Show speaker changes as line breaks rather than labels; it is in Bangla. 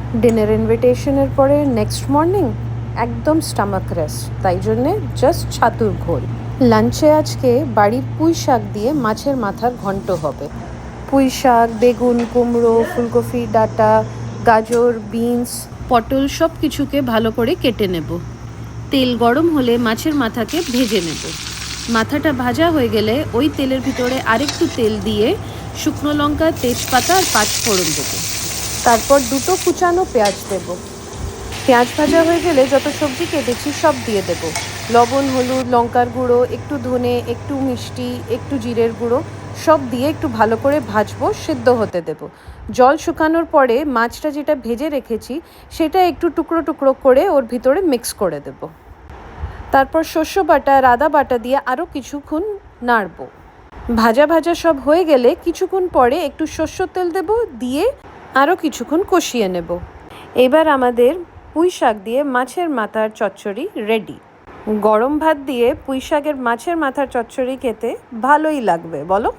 ডিনার ইনভিটেশনের পরে নেক্সট মর্নিং একদম স্টামাক রেস্ট, তাই জন্যে জাস্ট ছাতুর ঘোল। লাঞ্চে আজকে বাড়ির পুঁই শাক দিয়ে মাছের মাথার ঘন্ট হবে। পুঁই শাক, বেগুন, কুমড়ো, ফুলকপি ডাঁটা, গাজর, বিনস, পটল সব কিছুকে ভালো করে কেটে নেব। তেল গরম হলে মাছের মাথাকে ভেজে নেব। মাথাটা ভাজা হয়ে গেলে ওই তেলের ভিতরে আরেকটু তেল দিয়ে শুকনো লঙ্কা, তেজপাতা আর পাঁচফোড়ন দেবো। তারপর দুটো কুচানো পেঁয়াজ দেব। পেঁয়াজ ভাজা হয়ে গেলে যত সবজি কেটেছি সব দিয়ে দেব। লবণ, হলুদ, লঙ্কার গুঁড়ো, একটু ধনে, একটু মিষ্টি, একটু জিরের গুঁড়ো সব দিয়ে একটু ভালো করে ভাজবো, সেদ্ধ হতে দেব। জল শুকানোর পরে মাছটা যেটা ভেজে রেখেছি সেটা একটু টুকরো টুকরো করে ওর ভিতরে মিক্স করে দেব। তারপর শস্য বাটা আর আদা বাটা দিয়ে আরও কিছুক্ষণ নাড়ব। ভাজা ভাজা সব হয়ে গেলে কিছুক্ষণ পরে একটু সর্ষের তেল দেব, দিয়ে আরও কিছুক্ষণ কষিয়ে নেব। এবার আমাদের পুঁই শাক দিয়ে মাছের মাথার চচ্চড়ি রেডি। গরম ভাত দিয়ে পুঁই শাকের মাছের মাথার চচ্চড়ি খেতে ভালোই লাগবে, বলো?